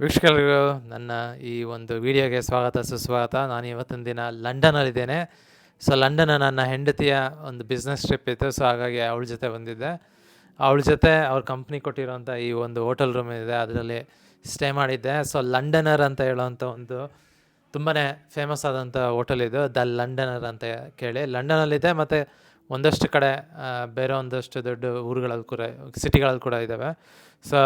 ವೀಕ್ಷಕರಿಗೂ ನನ್ನ ಈ ಒಂದು ವಿಡಿಯೋಗೆ ಸ್ವಾಗತ ಸುಸ್ವಾಗತ. ನಾನು ಇವತ್ತಿನ ದಿನ ಲಂಡನಲ್ಲಿದ್ದೇನೆ. ಸೊ ಲಂಡನ್ ನನ್ನ ಹೆಂಡತಿಯ ಒಂದು ಬಿಸ್ನೆಸ್ ಟ್ರಿಪ್ ಇತ್ತು. ಸೊ ಹಾಗಾಗಿ ಅವಳ ಜೊತೆ ಬಂದಿದ್ದೆ. ಅವಳ ಜೊತೆ ಅವ್ರ ಕಂಪ್ನಿ ಕೊಟ್ಟಿರೋಂಥ ಈ ಒಂದು ಹೋಟೆಲ್ ರೂಮ್ ಇದೆ, ಅದರಲ್ಲಿ ಸ್ಟೇ ಮಾಡಿದ್ದೆ. ಸೊ ಲಂಡನರ್ ಅಂತ ಹೇಳೋವಂಥ ಒಂದು ತುಂಬಾ ಫೇಮಸ್ ಆದಂಥ ಹೋಟೆಲ್ ಇದು, ದ ಲಂಡನರ್ ಅಂತ ಕೇಳಿ. ಲಂಡನಲ್ಲಿದೆ ಮತ್ತು ಒಂದಷ್ಟು ಕಡೆ ಬೇರೆ ಒಂದಷ್ಟು ದೊಡ್ಡ ಊರುಗಳಲ್ಲಿ ಕೂಡ, ಸಿಟಿಗಳಲ್ಲಿ ಕೂಡ ಇದ್ದಾವೆ. ಸೊ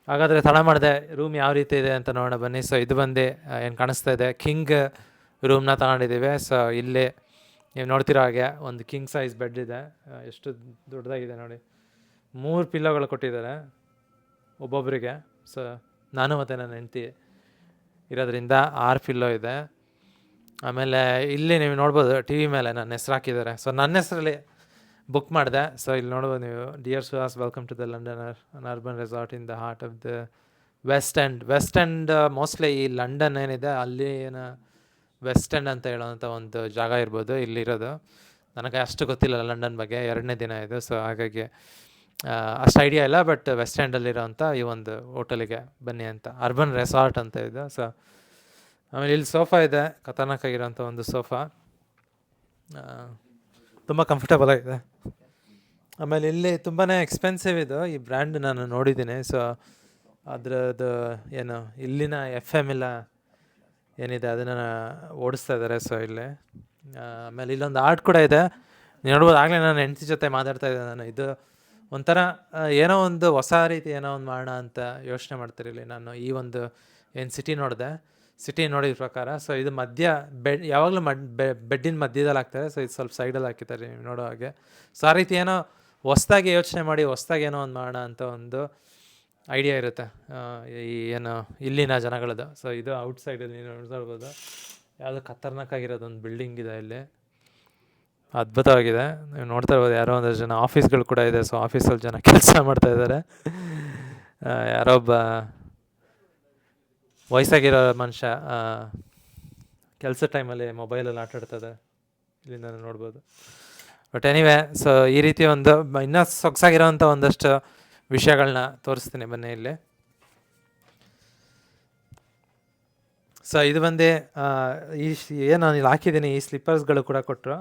ಹಾಗಾದರೆ ತಡ ಮಾಡಿದೆ, ರೂಮ್ ಯಾವ ರೀತಿ ಇದೆ ಅಂತ ನೋಡೋಣ ಬನ್ನಿ. ಸೊ ಇದು ಬಂದು ಏನು ಕಾಣಿಸ್ತಾ ಇದೆ, ಕಿಂಗ್ ರೂಮ್ನ ತಗೊಂಡಿದ್ದೀವಿ. ಸೊ ಇಲ್ಲಿ ನೀವು ನೋಡ್ತಿರೋ ಹಾಗೆ ಒಂದು ಕಿಂಗ್ ಸೈಜ್ ಬೆಡ್ ಇದೆ. ಎಷ್ಟು ದೊಡ್ಡದಾಗಿದೆ ನೋಡಿ. 3 ಪಿಲ್ಲೋಗಳು ಕೊಟ್ಟಿದ್ದಾರೆ ಒಬ್ಬೊಬ್ಬರಿಗೆ. ಸೊ ನಾನು ಮತ್ತು ನನ್ನ ಹೆಂಡತಿ ಇರೋದ್ರಿಂದ 6 ಪಿಲ್ಲೋ ಇದೆ. ಆಮೇಲೆ ಇಲ್ಲಿ ನೀವು ನೋಡ್ಬೋದು ಟಿ ವಿ ಮೇಲೆ ನನ್ನ ಹೆಸ್ರು ಹಾಕಿದ್ದಾರೆ. ಸೊ ನನ್ನ ಹೆಸರಲ್ಲಿ ಬುಕ್ ಮಾಡಿದೆ. ಸೊ ಇಲ್ಲಿ ನೋಡ್ಬೋದು ನೀವು, dear Suhas, welcome to the Londoner, an urban resort in the heart of the West End. West End mostly ಈ ಲಂಡನ್ ಏನಿದೆ ಅಲ್ಲಿ ಏನು ವೆಸ್ಟ್ ಎಂಡ್ ಅಂತ ಹೇಳೋವಂಥ ಒಂದು ಜಾಗ ಇರ್ಬೋದು ಇಲ್ಲಿರೋದು. ನನಗೆ ಅಷ್ಟು ಗೊತ್ತಿಲ್ಲ ಲಂಡನ್ ಬಗ್ಗೆ, 2ನೇ ದಿನ ಇದು. ಸೊ ಹಾಗಾಗಿ ಅಷ್ಟು ಐಡಿಯಾ ಇಲ್ಲ. ಬಟ್ ವೆಸ್ಟ್ ಎಂಡಲ್ಲಿರೋವಂಥ ಈ ಒಂದು ಹೋಟೆಲಿಗೆ ಬನ್ನಿ ಅಂತ, ಅರ್ಬನ್ ರೆಸಾರ್ಟ್ ಅಂತ ಇದೆ. ಸೊ ಆಮೇಲೆ ಇಲ್ಲಿ ಸೋಫಾ ಇದೆ, ಖತರ್ನಾಕಾಗಿರೋಂಥ ಒಂದು ಸೋಫಾ, ತುಂಬ ಕಂಫರ್ಟಬಲ್ ಆಗಿದೆ. ಆಮೇಲೆ ಇಲ್ಲಿ ತುಂಬಾ ಎಕ್ಸ್ಪೆನ್ಸಿವ್ ಇದು, ಈ ಬ್ರ್ಯಾಂಡ್ ನಾನು ನೋಡಿದ್ದೀನಿ. ಸೊ ಅದರದ್ದು ಏನು ಇಲ್ಲಿನ FM ಎಲ್ಲ ಏನಿದೆ ಅದನ್ನು ಓಡಿಸ್ತಾ ಇದ್ದಾರೆ. ಸೊ ಇಲ್ಲಿ ಆಮೇಲೆ ಇಲ್ಲೊಂದು ಆರ್ಟ್ ಕೂಡ ಇದೆ, ನೋಡ್ಬೋದು. ಆಗಲೇ ನಾನು ಹೆಂಡತಿ ಜೊತೆ ಮಾತಾಡ್ತಾ ಇದ್ದೆ ನಾನು. ಇದು ಒಂಥರ ಏನೋ ಒಂದು ಹೊಸ ರೀತಿ ಏನೋ ಒಂದು ಮಾಡೋಣ ಅಂತ ಯೋಚನೆ ಮಾಡ್ತಿರಲಿ ನಾನು. ಈ ಒಂದು ಏನು ಸಿಟಿ ನೋಡಿದ ಪ್ರಕಾರ. ಸೊ ಇದು ಮಧ್ಯ ಬೆಡ್, ಯಾವಾಗಲೂ ಬೆಡ್ಡಿನ ಮಧ್ಯದಲ್ಲಿ ಹಾಕ್ತಾರೆ. ಸೊ ಇದು ಸ್ವಲ್ಪ ಸೈಡಲ್ಲಿ ಹಾಕಿದ್ದಾರೆ ನೀವು ನೋಡೋ ಹಾಗೆ. ಸೊ ಆ ರೀತಿ ಏನೋ ಹೊಸ್ದಾಗಿ ಯೋಚನೆ ಮಾಡಿ ಹೊಸ್ದಾಗಿ ಏನೋ ಒಂದು ಮಾಡೋಣ ಅಂತ ಒಂದು ಐಡಿಯಾ ಇರುತ್ತೆ ಈ ಏನು ಇಲ್ಲಿನ ಜನಗಳದ್ದು. ಸೊ ಇದು ಔಟ್ಸೈಡಲ್ಲಿ ನೀವು ನೋಡ್ಬೋದು, ಯಾವುದೋ ಖತರ್ನಾಕಾಗಿರೋದು ಒಂದು ಬಿಲ್ಡಿಂಗ್ ಇದೆ ಇಲ್ಲಿ, ಅದ್ಭುತವಾಗಿದೆ. ನೀವು ನೋಡ್ತಾ ಇರ್ಬೋದು, ಯಾರೋ ಒಂದಷ್ಟು ಜನ ಆಫೀಸ್ಗಳು ಕೂಡ ಇದೆ. ಸೊ ಆಫೀಸಲ್ಲಿ ಜನ ಕೆಲಸ ಮಾಡ್ತಾ ಇದ್ದಾರೆ. ಯಾರೋ ಒಬ್ಬ ವಯಸ್ಸಾಗಿರೋ ಮನುಷ್ಯ ಕೆಲಸ ಟೈಮಲ್ಲಿ ಮೊಬೈಲಲ್ಲಿ ಆಟಾಡ್ತದೆ, ಇಲ್ಲಿಂದ ನೋಡ್ಬೋದು. ಬಟ್ ಎನಿವೆ, ಸೊ ಈ ರೀತಿ ಒಂದು ಇನ್ನೂ ಸೊಗಸಾಗಿರೋವಂಥ ಒಂದಷ್ಟು ವಿಷಯಗಳನ್ನ ತೋರಿಸ್ತೀನಿ ಬನ್ನಿ ಇಲ್ಲಿ. ಸೊ ಇದು ಬಂದು ಏನು ನಾನು ಇಲ್ಲಿ ಹಾಕಿದ್ದೀನಿ, ಈ ಸ್ಲಿಪ್ಪರ್ಸ್ಗಳು ಕೂಡ ಕೊಟ್ಟರು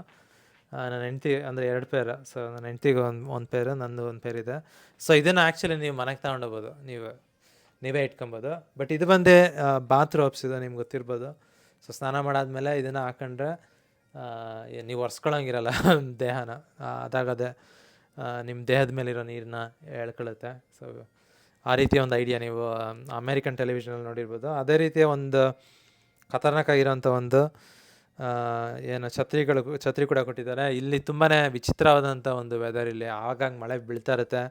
ನನ್ನ ಹೆಂಡ್ತಿ, ಅಂದರೆ 2 ಪೇರು. ಸೊ ನನ್ನ ಹೆಂಡ್ತಿಗೆ ಒಂದು ಪೇರು, ನಂದು ಒಂದು ಪೇರ್ ಇದೆ. ಸೊ ಇದನ್ನು ಆ್ಯಕ್ಚುಲಿ ನೀವು ಮನೆಗೆ ತಗೊಂಡೋಗ್ಬೋದು, ನೀವೇ ಇಟ್ಕೊಬೋದು. ಬಟ್ ಇದು ಬಂದು ಬಾತ್ ರೋಬ್ಸ್ ಇದೆ, ನಿಮ್ಗೆ ಗೊತ್ತಿರ್ಬೋದು. ಸೊ ಸ್ನಾನ ಮಾಡಾದ್ಮೇಲೆ ಇದನ್ನು ಹಾಕೊಂಡ್ರೆ ನೀವು ಒರೆಸ್ಕೊಳಂಗಿರಲ್ಲ ದೇಹನ, ಅದಾಗದೆ ನಿಮ್ಮ ದೇಹದ ಮೇಲಿರೋ ನೀರನ್ನ ಎಳ್ಕೊಳ್ಳುತ್ತೆ. ಸೊ ಆ ರೀತಿಯ ಒಂದು ಐಡಿಯಾ ನೀವು ಅಮೇರಿಕನ್ ಟೆಲಿವಿಷನಲ್ಲಿ ನೋಡಿರ್ಬೋದು. ಅದೇ ರೀತಿಯ ಒಂದು ಖತರ್ನಾಕಾಗಿರೋಂಥ ಒಂದು ಏನು ಛತ್ರಿ ಕೂಡ ಕೊಟ್ಟಿದ್ದಾರೆ. ಇಲ್ಲಿ ತುಂಬಾ ವಿಚಿತ್ರವಾದಂಥ ಒಂದು ವೆದರ್. ಇಲ್ಲಿ ಆಗಾಗ ಮಳೆ ಬೀಳ್ತಾ ಇರುತ್ತೆ,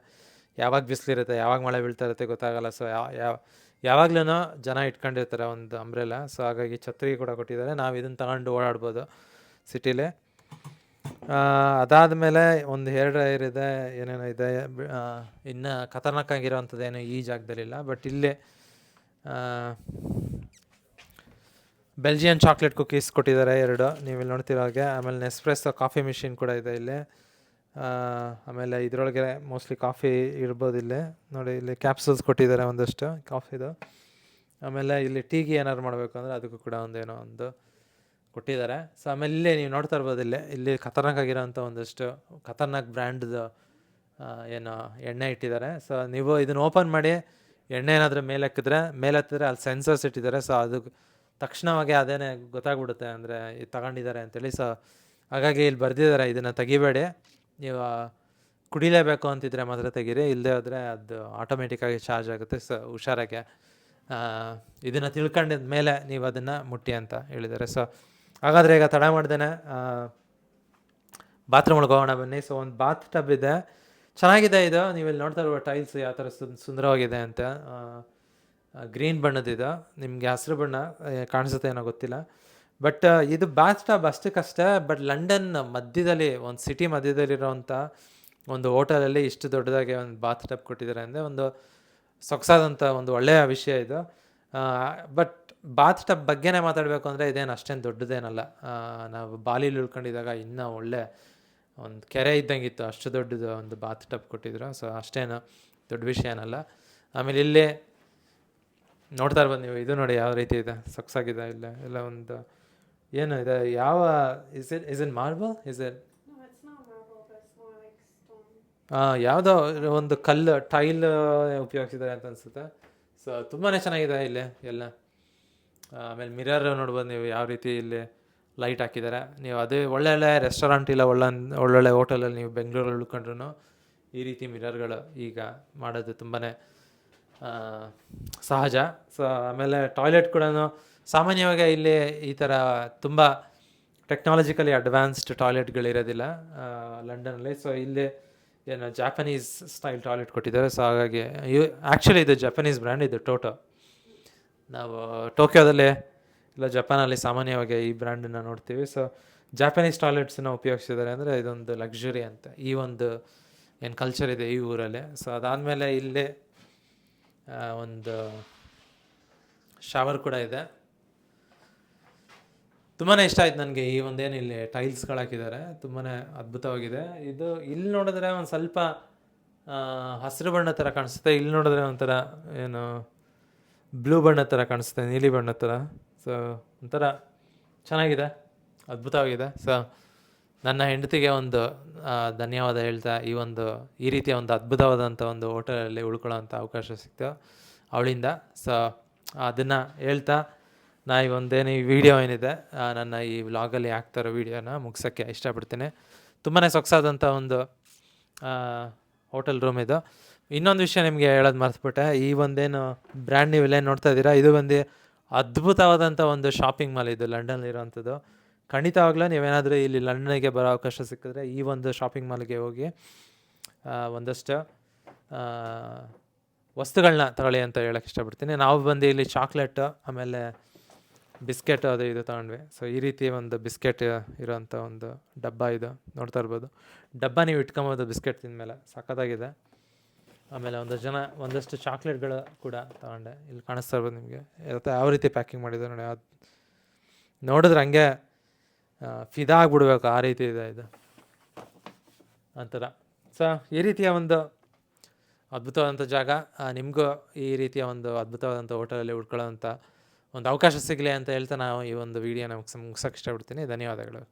ಯಾವಾಗ ಬಿಸಿಲಿರುತ್ತೆ, ಯಾವಾಗ ಮಳೆ ಬೀಳ್ತಾ ಇರುತ್ತೆ ಗೊತ್ತಾಗಲ್ಲ. ಸೊ ಯಾವಾಗ್ಲೂ ಜನ ಇಟ್ಕೊಂಡಿರ್ತಾರೆ ಒಂದು ಅಂಬ್ರೆಲಾ. ಸೊ ಹಾಗಾಗಿ ಛತ್ರಿ ಕೂಡ ಕೊಟ್ಟಿದ್ದಾರೆ, ನಾವು ಇದನ್ನು ತಗೊಂಡು ಓಡಾಡ್ಬೋದು ಸಿಟಿಲಿ. ಅದಾದಮೇಲೆ ಒಂದು ಹೇರ್ ಡ್ರೈಯರ್ ಇದೆ, ಏನೇನೋ ಇದೆ. ಇನ್ನು ಖತರ್ನಾಕಾಗಿರೋವಂಥದ್ದೇನು ಈ ಜಾಗದಲ್ಲಿಲ್ಲ. ಬಟ್ ಇಲ್ಲಿ ಬೆಲ್ಜಿಯನ್ ಚಾಕ್ಲೇಟ್ ಕುಕೀಸ್ ಕೊಟ್ಟಿದ್ದಾರೆ 2, ನೀವು ಇಲ್ಲಿ ನೋಡ್ತಿರೋ ಹಾಗೆ. ಆಮೇಲೆ ನೆಸ್ಪ್ರೆಸ್ಸೋ ಕಾಫಿ ಮಿಷಿನ್ ಕೂಡ ಇದೆ ಇಲ್ಲಿ. ಆಮೇಲೆ ಇದರೊಳಗೆ ಮೋಸ್ಟ್ಲಿ ಕಾಫಿ ಇರ್ಬೋದು. ಇಲ್ಲಿ ನೋಡಿ, ಇಲ್ಲಿ ಕ್ಯಾಪ್ಸೂಲ್ಸ್ ಕೊಟ್ಟಿದ್ದಾರೆ ಒಂದಷ್ಟು ಕಾಫಿದು. ಆಮೇಲೆ ಇಲ್ಲಿ ಟೀಗೆ ಏನಾದ್ರು ಮಾಡಬೇಕು ಅಂದರೆ ಅದಕ್ಕೂ ಕೂಡ ಒಂದೇನೋ ಒಂದು ಕೊಟ್ಟಿದ್ದಾರೆ. ಸೊ ಆಮೇಲೆ ಇಲ್ಲೇ ನೀವು ನೋಡ್ತಾ ಇರ್ಬೋದು, ಇಲ್ಲಿ ಖತರ್ನಾಕಾಗಿರೋಂಥ ಒಂದಷ್ಟು ಖತರ್ನಾಕ್ ಬ್ರ್ಯಾಂಡ್ದು ಏನು ಎಣ್ಣೆ ಇಟ್ಟಿದ್ದಾರೆ. ಸೊ ನೀವು ಇದನ್ನು ಓಪನ್ ಮಾಡಿ ಎಣ್ಣೆ ಏನಾದರೂ ಮೇಲೆತ್ತಿದ್ರೆ ಅಲ್ಲಿ ಸೆನ್ಸರ್ಸ್ ಇಟ್ಟಿದ್ದಾರೆ. ಸೊ ಅದು ತಕ್ಷಣವಾಗಿ ಅದೇನೇ ಗೊತ್ತಾಗ್ಬಿಡುತ್ತೆ ಅಂದರೆ ಇದು ತಗೊಂಡಿದ್ದಾರೆ ಅಂತೇಳಿ. ಸೊ ಹಾಗಾಗಿ ಇಲ್ಲಿ ಬರೆದಿದ್ದಾರೆ, ಇದನ್ನು ತೆಗಿಬೇಡಿ, ನೀವು ಕುಡಿಲೇಬೇಕು ಅಂತಿದ್ರೆ ಮಾತ್ರ ತೆಗೀರಿ, ಇಲ್ಲದೆ ಹೋದರೆ ಅದು ಆಟೋಮೆಟಿಕ್ಕಾಗಿ ಚಾರ್ಜ್ ಆಗುತ್ತೆ. ಸೊ ಹುಷಾರಾಗೆ ಇದನ್ನು ತಿಳ್ಕೊಂಡಿದ ಮೇಲೆ ನೀವು ಅದನ್ನು ಮುಟ್ಟಿ ಅಂತ ಹೇಳಿದ್ದಾರೆ. ಸೊ ಹಾಗಾದರೆ ಈಗ ತಡ ಮಾಡ್ದೇನೆ ಬಾತ್ರೂಮ್ ಒಳಗೆ ಹೋಗೋಣ ಬನ್ನಿ. ಸೊ ಒಂದು ಬಾತ್ ಟಬ್ ಇದೆ, ಚೆನ್ನಾಗಿದೆ ಇದು. ನೀವು ಇಲ್ಲಿ ನೋಡ್ತಾ ಇರುವ ಟೈಲ್ಸ್ ಯಾವ ಥರ ಸುಂದರವಾಗಿದೆ ಅಂತ. ಗ್ರೀನ್ ಬಣ್ಣದಿದೆ, ನಿಮಗೆ ಹಸಿರು ಬಣ್ಣ ಕಾಣಿಸುತ್ತೆ ಏನೋ ಗೊತ್ತಿಲ್ಲ. ಬಟ್ ಇದು ಬಾತ್ ಟಬ್ ಅಷ್ಟಕ್ಕಷ್ಟೇ. ಬಟ್ ಲಂಡನ್ ಮಧ್ಯದಲ್ಲಿ, ಒಂದು ಸಿಟಿ ಮಧ್ಯದಲ್ಲಿರೋವಂಥ ಒಂದು ಹೋಟೆಲಲ್ಲಿ ಇಷ್ಟು ದೊಡ್ಡದಾಗಿ ಒಂದು ಬಾತ್ ಟಬ್ ಕೊಟ್ಟಿದ್ದಾರೆ ಅಂದರೆ ಒಂದು ಸೊಗಸಾದಂಥ ಒಂದು ಒಳ್ಳೆಯ ವಿಷಯ ಇದು. ಬಟ್ ಬಾತ್ ಟಬ್ ಬಗ್ಗೆನೇ ಮಾತಾಡಬೇಕು ಅಂದರೆ ಇದೇನು ಅಷ್ಟೇನು ದೊಡ್ಡದೇನಲ್ಲ. ನಾವು ಬಾಲಿಲಿ ಉಳ್ಕೊಂಡಿದ್ದಾಗ ಇನ್ನೂ ಒಳ್ಳೆ ಒಂದು ಕೆರೆ ಇದ್ದಂಗಿತ್ತು, ಅಷ್ಟು ದೊಡ್ಡದು ಒಂದು ಬಾತ್ ಟಬ್ ಕೊಟ್ಟಿದ್ರು. ಸೊ ಅಷ್ಟೇನು ದೊಡ್ಡ ವಿಷಯ ಏನಲ್ಲ. ಆಮೇಲೆ ಇಲ್ಲಿ ನೋಡ್ತಾ ಇರ್ಬೋದು ನೀವು. ಇದು ನೋಡಿ ಯಾವ ರೀತಿ ಇದೆ, ಸೊಗ್ಸಾಗಿದೆ. ಇಲ್ಲ ಎಲ್ಲ ಒಂದು ಏನು ಇದೆ, ಯಾವ is in marble is it No, it's not marble, but it's more like stone. ಯಾವುದೋ ಒಂದು ಕಲ್ಲು ಟೈಲ್ ಉಪಯೋಗಿಸಿದ್ದಾರೆ ಅಂತ ಅನಿಸುತ್ತೆ. ಸೊ ತುಂಬಾ ಚೆನ್ನಾಗಿದೆ ಇಲ್ಲಿ ಎಲ್ಲ. ಆಮೇಲೆ ಮಿರರ್ ನೋಡ್ಬೋದು ನೀವು ಯಾವ ರೀತಿ ಇಲ್ಲಿ ಲೈಟ್ ಹಾಕಿದ್ದಾರೆ. ನೀವು ಅದೇ ಒಳ್ಳೊಳ್ಳೆ ರೆಸ್ಟೋರೆಂಟ್ ಇಲ್ಲ ಒಳ್ಳೊಳ್ಳೆ ಹೋಟೆಲಲ್ಲಿ ನೀವು ಬೆಂಗಳೂರಲ್ಲಿ ಉಳ್ಕೊಂಡ್ರು ಈ ರೀತಿ ಮಿರರ್ಗಳು ಈಗ ಮಾಡೋದು ತುಂಬಾ ಸಹಜ. ಸೊ ಆಮೇಲೆ ಟಾಯ್ಲೆಟ್ ಕೂಡ ಸಾಮಾನ್ಯವಾಗಿ ಇಲ್ಲಿ ಈ ಥರ ತುಂಬ ಟೆಕ್ನಾಲಜಿಕಲಿ ಅಡ್ವಾನ್ಸ್ಡ್ ಟಾಯ್ಲೆಟ್ಗಳಿರೋದಿಲ್ಲ ಲಂಡನಲ್ಲಿ. ಸೊ ಇಲ್ಲಿ ಏನು ಜಾಪನೀಸ್ ಸ್ಟೈಲ್ ಟಾಯ್ಲೆಟ್ ಕೊಟ್ಟಿದ್ದಾರೆ. ಸೊ ಹಾಗಾಗಿ ಆ್ಯಕ್ಚುಲಿ ಇದು ಜಪಾನೀಸ್ ಬ್ರ್ಯಾಂಡ್, ಇದು ಟೋಟೋ. ನಾವು ಟೋಕಿಯೋದಲ್ಲಿ ಇಲ್ಲ ಜಪಾನಲ್ಲಿ ಸಾಮಾನ್ಯವಾಗಿ ಈ ಬ್ರ್ಯಾಂಡನ್ನು ನೋಡ್ತೀವಿ. ಸೊ ಜಾಪನೀಸ್ ಟಾಯ್ಲೆಟ್ಸನ್ನ ಉಪಯೋಗಿಸಿದ್ದಾರೆ ಅಂದರೆ ಇದೊಂದು ಲಕ್ಸುರಿ ಅಂತ ಈ ಒಂದು ಏನು ಕಲ್ಚರ್ ಇದೆ ಈ ಊರಲ್ಲಿ. ಸೊ ಅದಾದಮೇಲೆ ಇಲ್ಲಿ ಒಂದು ಶವರ್ ಕೂಡ ಇದೆ. ತುಂಬಾ ಇಷ್ಟ ಆಯ್ತು ನನಗೆ ಈ ಒಂದೇನು ಇಲ್ಲಿ ಟೈಲ್ಸ್ಗಳು ಹಾಕಿದ್ದಾರೆ, ತುಂಬಾ ಅದ್ಭುತವಾಗಿದೆ. ಇದು ಇಲ್ಲಿ ನೋಡಿದ್ರೆ ಒಂದು ಸ್ವಲ್ಪ ಹಸಿರು ಬಣ್ಣ ಥರ ಕಾಣಿಸುತ್ತೆ, ಇಲ್ಲಿ ನೋಡಿದ್ರೆ ಒಂಥರ ಏನು ಬ್ಲೂ ಬಣ್ಣದ ಥರ ಕಾಣಿಸುತ್ತೆ, ನೀಲಿ ಬಣ್ಣದ ಥರ. ಸೊ ಒಂಥರ ಚೆನ್ನಾಗಿದೆ, ಅದ್ಭುತವಾಗಿದೆ. ಸೊ ನನ್ನ ಹೆಂಡತಿಗೆ ಒಂದು ಧನ್ಯವಾದ ಹೇಳ್ತಾ ಈ ರೀತಿಯ ಒಂದು ಅದ್ಭುತವಾದಂಥ ಒಂದು ಹೋಟೆಲಲ್ಲಿ ಉಳ್ಕೊಳ್ಳೋಂಥ ಅವಕಾಶ ಸಿಕ್ತು ಅವಳಿಂದ. ಸೊ ಅದನ್ನು ಹೇಳ್ತಾ ನಾ ಈ ವಿಡಿಯೋ ಏನಿದೆ ನನ್ನ ಈ ವ್ಲಾಗಲ್ಲಿ ಆಗ್ತಾರೋ ವಿಡಿಯೋನ ಮುಗ್ಸೋಕ್ಕೆ ಇಷ್ಟಪಡ್ತೀನಿ. ತುಂಬಾ ಸೊಗಸಾದಂಥ ಒಂದು ಹೋಟೆಲ್ ರೂಮ್ ಇದು. ಇನ್ನೊಂದು ವಿಷಯ ನಿಮಗೆ ಹೇಳೋದು ಮರೆತುಬಿಟ್ಟೆ, ಈ ಒಂದೇನು ಬ್ರ್ಯಾಂಡ್ ನೀವು ಇಲ್ಲೇನು ನೋಡ್ತಾ ಇದ್ದೀರಾ, ಇದು ಒಂದು ಅದ್ಭುತವಾದಂಥ ಒಂದು ಶಾಪಿಂಗ್ ಮಾಲ್ ಇದು ಲಂಡನ್ನಲ್ಲಿರೋವಂಥದ್ದು. ಖಂಡಿತವಾಗ್ಲೂ ನೀವೇನಾದರೂ ಇಲ್ಲಿ ಲಂಡನ್ನಿಗೆ ಬರೋ ಅವಕಾಶ ಸಿಕ್ಕಿದ್ರೆ ಈ ಒಂದು ಶಾಪಿಂಗ್ ಮಾಲ್ಗೆ ಹೋಗಿ ಒಂದಷ್ಟು ವಸ್ತುಗಳನ್ನ ತಗೊಳ್ಳಿ ಅಂತ ಹೇಳೋಕ್ಕೆ ಇಷ್ಟಪಡ್ತೀನಿ. ನಾವು ಬಂದು ಇಲ್ಲಿ ಚಾಕ್ಲೇಟು ಆಮೇಲೆ ಬಿಸ್ಕೆಟ್ ಅದು ಇದು ತೊಗೊಂಡ್ವಿ. ಸೊ ಈ ರೀತಿ ಒಂದು ಬಿಸ್ಕೆಟ್ ಇರೋವಂಥ ಒಂದು ಡಬ್ಬ ಇದು ನೋಡ್ತಾ ಇರ್ಬೋದು. ಡಬ್ಬ ನೀವು ಇಟ್ಕೊಬೋದು ಬಿಸ್ಕೆಟ್ ತಿಂದಮೇಲೆ, ಸಖತ್ತಾಗಿದೆ. ಆಮೇಲೆ ಒಂದಷ್ಟು ಚಾಕ್ಲೇಟ್ಗಳು ಕೂಡ ತೊಗೊಂಡೆ, ಇಲ್ಲಿ ಕಾಣಿಸ್ತಾ ಇರ್ಬೋದು ನಿಮಗೆ ಯಾವ ರೀತಿ ಪ್ಯಾಕಿಂಗ್ ಮಾಡಿದೆ ನೋಡಿ. ಅದು ನೋಡಿದ್ರೆ ಹಂಗೆ ಫಿದಾ ಆಗಿಬಿಡ್ಬೇಕು, ಆ ರೀತಿ ಇದೆ ಇದು ಒಂಥರ. ಸೊ ಈ ರೀತಿಯ ಒಂದು ಅದ್ಭುತವಾದಂಥ ಜಾಗ, ನಿಮಗೂ ಈ ರೀತಿಯ ಒಂದು ಅದ್ಭುತವಾದಂಥ ಹೋಟೆಲಲ್ಲಿ ಉಳ್ಕೊಳ್ಳೋವಂಥ ಒಂದು ಅವಕಾಶ ಸಿಗಲಿ ಅಂತ ಹೇಳ್ತಾ ನಾವು ಈ ಒಂದು ವಿಡಿಯೋನ ಮುಗ್ಸೋಕ್ಕೆ ಇಷ್ಟಪಡ್ತೀನಿ. ಧನ್ಯವಾದಗಳು.